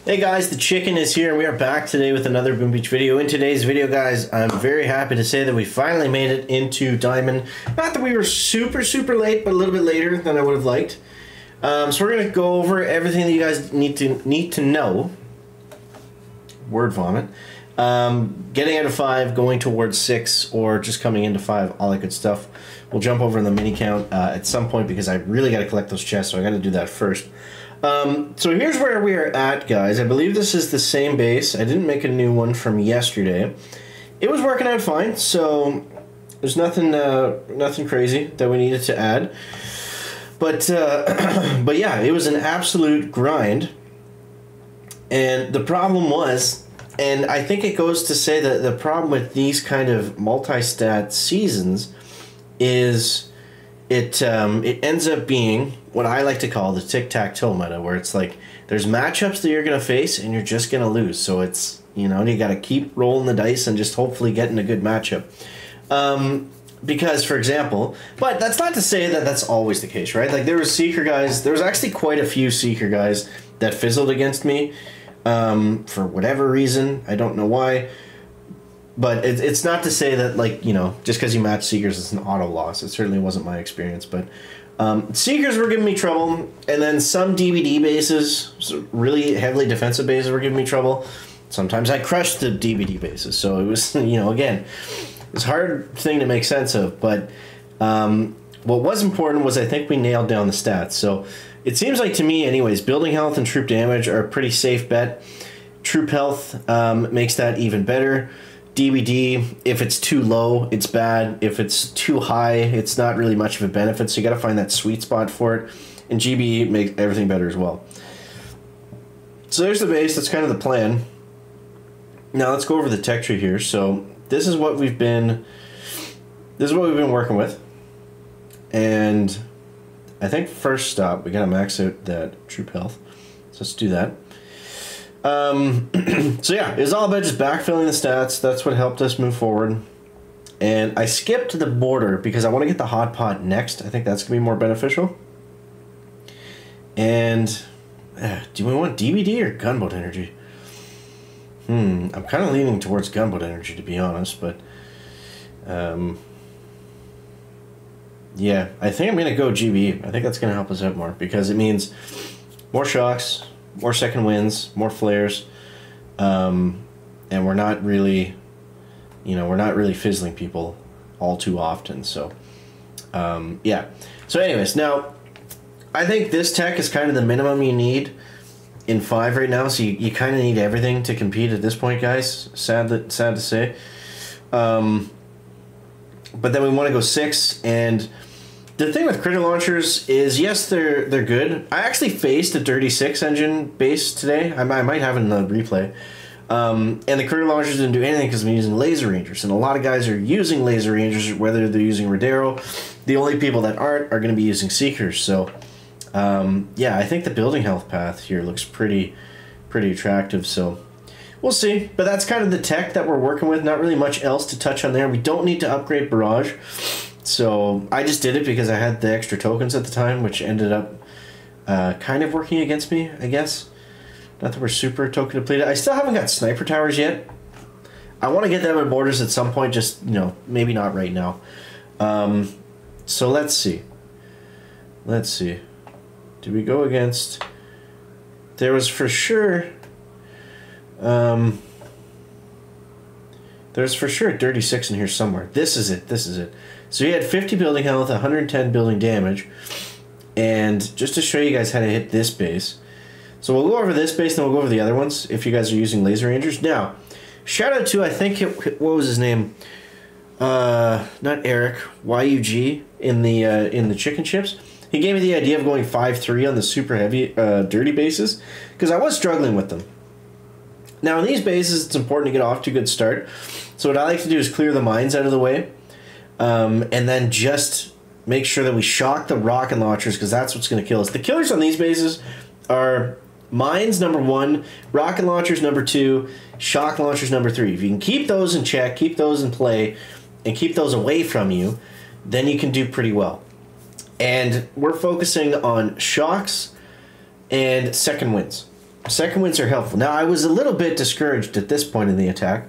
Hey guys, the chicken is here and we are back today with another Boom Beach video. In today's video, guys, I'm very happy to say that we finally made it into Diamond. Not that we were super late, but a little bit later than I would have liked. So we're going to go over everything that you guys need to know. Word vomit. Getting out of 5, going towards 6, or just coming into 5, all that good stuff. We'll jump over in the mini count at some point because I really got to collect those chests, so I got to do that first. So here's where we are at, guys. I believe this is the same base. I didn't make a new one from yesterday. It was working out fine, so there's nothing crazy that we needed to add. But but yeah, it was an absolute grind. And the problem was, and I think it goes to say that the problem with these kind of multi-stat seasons is it ends up being what I like to call the tic-tac-toe meta, where it's like there's matchups that you're going to face and you're just going to lose. So it's, you know, you got to keep rolling the dice and just hopefully getting a good matchup. Because, for example, but that's not to say that that's always the case, right? Like there was Seeker guys, there was actually quite a few Seeker guys that fizzled against me for whatever reason. I don't know why. But it's not to say that, like, you know, just because you match Seekers, it's an auto loss. It certainly wasn't my experience. But Seekers were giving me trouble. And then some DBD bases, really heavily defensive bases, were giving me trouble. Sometimes I crushed the DBD bases. So it was, you know, again, it's a hard thing to make sense of. But what was important was I think we nailed down the stats. So it seems like to me, anyways, building health and troop damage are a pretty safe bet. Troop health makes that even better. DBD, if it's too low, it's bad. If it's too high, it's not really much of a benefit, so you got to find that sweet spot for it. And GBE makes everything better as well. So there's the base. That's kind of the plan. Now let's go over the tech tree here. So this is what we've been working with. And I think first stop, we got to max out that troop health. So let's do that. So yeah, it's all about just backfilling the stats. That's what helped us move forward. And I skipped the border because I want to get the hot pot next. I think that's going to be more beneficial. And do we want DVD or gunboat energy? I'm kind of leaning towards gunboat energy, to be honest, but yeah, I think I'm going to go GB. I think that's going to help us out more because it means more shocks, more second wins, more flares, and we're not really, you know, we're not really fizzling people all too often. So, yeah. So, anyways, now I think this tech is kind of the minimum you need in 5 right now. So you kind of need everything to compete at this point, guys. Sad to say. But then we want to go 6 and. The thing with critter launchers is, yes, they're good. I actually faced a Dirty 6 engine base today. I might have it in the replay. And the critter launchers didn't do anything because I'm using laser rangers. And a lot of guys are using laser rangers, whether they're using Rodero. The only people that aren't are going to be using Seekers. So, yeah, I think the building health path here looks pretty attractive. So, we'll see. But that's kind of the tech that we're working with. Not really much else to touch on there. We don't need to upgrade Barrage. So I just did it because I had the extra tokens at the time, which ended up kind of working against me, I guess. Not that we're super token depleted. I still haven't got sniper towers yet. I want to get them at borders at some point, just, you know, maybe not right now. So let's see. Let's see. Did we go against... There was for sure... There's for sure a Dirty 6 in here somewhere. This is it. This is it. So he had 50 building health, 110 building damage. And just to show you guys how to hit this base. So we'll go over this base, then we'll go over the other ones if you guys are using laser rangers. Now, shout out to, I think, what was his name? Not Eric, YUG in the chicken chips. He gave me the idea of going 5-3 on the super heavy dirty bases because I was struggling with them. Now, in these bases, it's important to get off to a good start. So what I like to do is clear the mines out of the way. And then just make sure that we shock the rocket launchers because that's what's going to kill us. The killers on these bases are mines, number 1, rocket launchers, number 2, shock launchers, number 3. If you can keep those in check, keep those in play, and keep those away from you, then you can do pretty well. And we're focusing on shocks and second winds. Second winds are helpful. Now, I was a little bit discouraged at this point in the attack.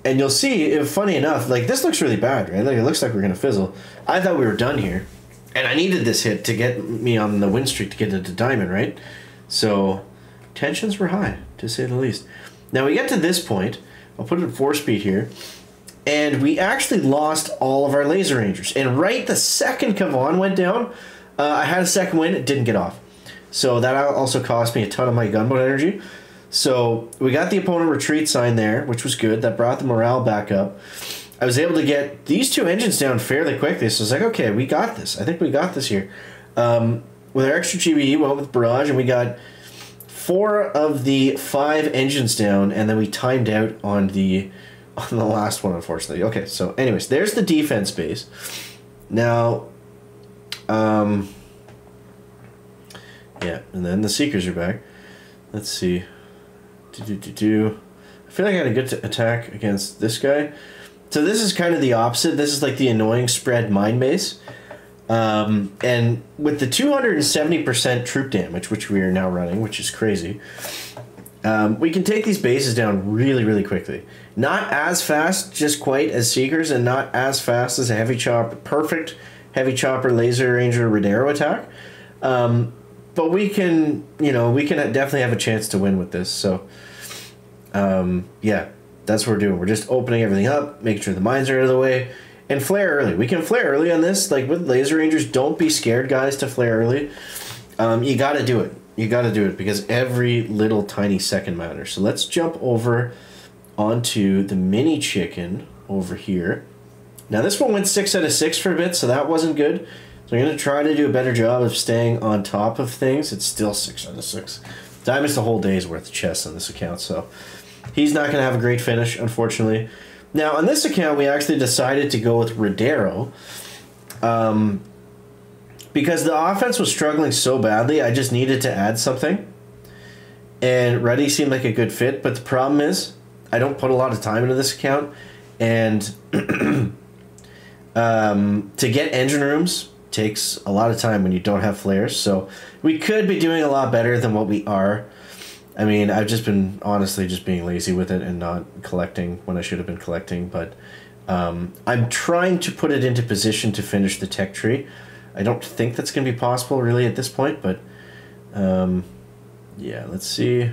And you'll see, if funny enough, like this looks really bad, right? Like it looks like we're going to fizzle. I thought we were done here. And I needed this hit to get me on the win streak to get into diamond, right? So tensions were high, to say the least. Now we get to this point. I'll put it at 4-speed here. And we actually lost all of our laser rangers. And right the second Kavan went down, I had a second wind, it didn't get off. So that also cost me a ton of my gunboat energy. So we got the opponent retreat sign there, which was good. That brought the morale back up. I was able to get these two engines down fairly quickly. So I was like, okay, we got this. I think we got this here. With our extra GBE, we went with barrage, and we got 4 of the 5 engines down, and then we timed out on the last one, unfortunately. Okay, so anyways, there's the defense base. Now, yeah, and then the Seekers are back. Let's see. I feel like I had a good attack against this guy. So this is kind of the opposite. This is like the annoying spread mine base. And with the 270% troop damage, which we are now running, which is crazy, we can take these bases down really, really quickly. Not as fast, just quite as Seekers, and not as fast as a heavy chopper, perfect heavy chopper laser ranger Rodero attack. But we can, you know, we can definitely have a chance to win with this. So, yeah, that's what we're doing. We're just opening everything up, making sure the mines are out of the way, and flare early. We can flare early on this. Like with laser rangers, don't be scared, guys, to flare early. You got to do it. You got to do it because every little tiny second matters. So let's jump over onto the mini chicken over here. Now this one went 6 out of 6 for a bit, so that wasn't good. So I'm going to try to do a better job of staying on top of things. It's still 6 out of 6. I missed a whole day's worth of chests on this account, so he's not going to have a great finish, unfortunately. Now, on this account, we actually decided to go with Rodero. Because the offense was struggling so badly, I just needed to add something. And Ready seemed like a good fit, but the problem is, I don't put a lot of time into this account. And to get engine rooms takes a lot of time when you don't have flares, so we could be doing a lot better than what we are. I mean, I've just been honestly just being lazy with it and not collecting when I should have been collecting, but I'm trying to put it into position to finish the tech tree. I don't think that's going to be possible really at this point, but yeah, let's see.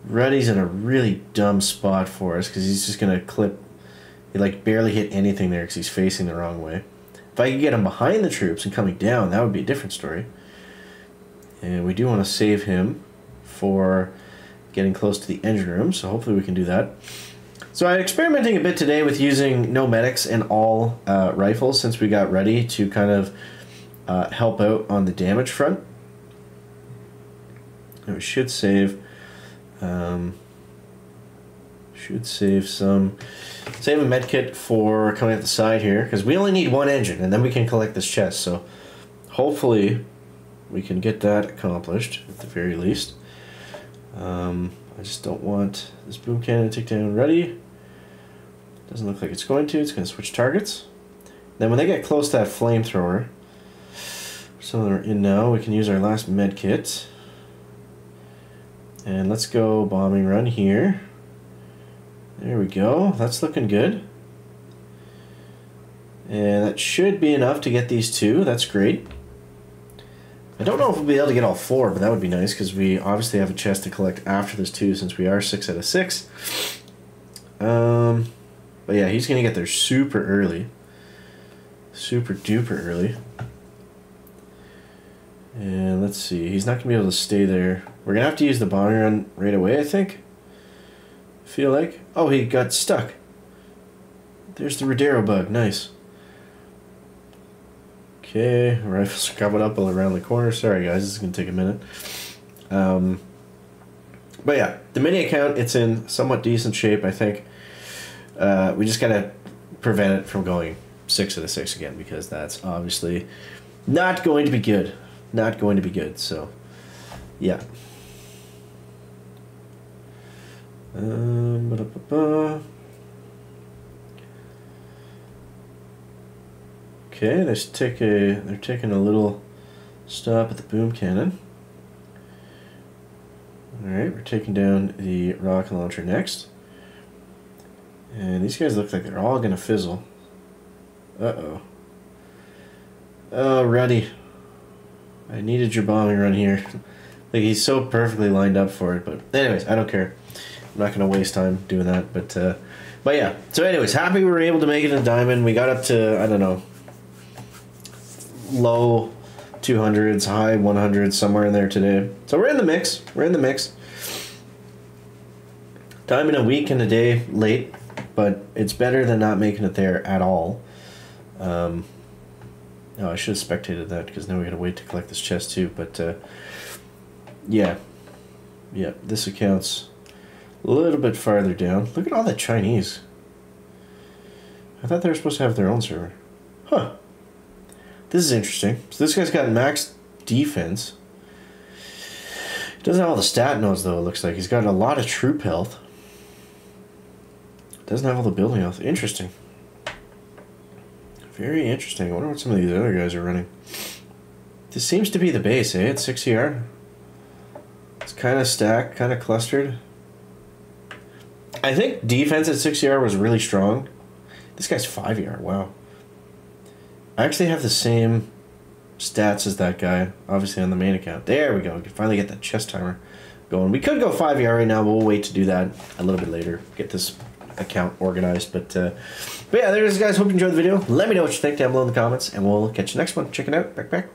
Reddy's in a really dumb spot for us because he's just going to clip. He like barely hit anything there because he's facing the wrong way. If I could get him behind the troops and coming down, that would be a different story. And we do want to save him for getting close to the engine room, so hopefully we can do that. So I'm experimenting a bit today with using no medics and all rifles since we got ready to kind of help out on the damage front. And we should save save a medkit for coming up the side here, because we only need 1 engine and then we can collect this chest, so hopefully we can get that accomplished at the very least. I just don't want this boom cannon to take down Ready. Doesn't look like it's going to. It's going to switch targets. Then when they get close to that flamethrower, some of them are in now, we can use our last medkit. And let's go bombing run here. There we go. That's looking good. And that should be enough to get these 2. That's great. I don't know if we'll be able to get all 4, but that would be nice because we obviously have a chest to collect after this too, since we are 6 out of 6. But yeah, he's going to get there super early. Super duper early. And let's see. He's not going to be able to stay there. We're going to have to use the bombing run right away, I think. Feel like. Oh, he got stuck. There's the Rodero bug. Nice. Okay, rifles are coming up all around the corner. Sorry guys, this is going to take a minute. But yeah, the mini account, it's in somewhat decent shape, I think. We just got to prevent it from going 6 out of 6 again, because that's obviously not going to be good. Not going to be good, so yeah. Okay, they're taking a little stop at the boom cannon. Alright, we're taking down the rocket launcher next. And these guys look like they're all going to fizzle. Uh-oh. Oh, Ruddy. I needed your bombing run here. Like, he's so perfectly lined up for it. But anyways, I don't care. I'm not going to waste time doing that. But yeah. So anyways, happy we were able to make it a diamond. We got up to, I don't know, low 200s, high 100s, somewhere in there today. So we're in the mix. We're in the mix. Diamond a week and a day late, but it's better than not making it there at all. Oh, I should have spectated that because now we gotta wait to collect this chest too. But yeah, this account's a little bit farther down. Look at all that Chinese. I thought they were supposed to have their own server. Huh. This is interesting. So this guy's got max defense. He doesn't have all the stat nodes though, it looks like. He's got a lot of troop health. Doesn't have all the building health. Interesting. Very interesting. I wonder what some of these other guys are running. This seems to be the base, eh? It's 6 ER. It's kind of stacked, kind of clustered. I think defense at 6 ER was really strong. This guy's 5 ER. Wow. I actually have the same stats as that guy, obviously on the main account. There we go. We can finally get that chest timer going. We could go 5 ER right now, but we'll wait to do that a little bit later. Get this account organized. But yeah, there it is, guys. Hope you enjoyed the video. Let me know what you think down below in the comments, and we'll catch you next one. Check it out. Back.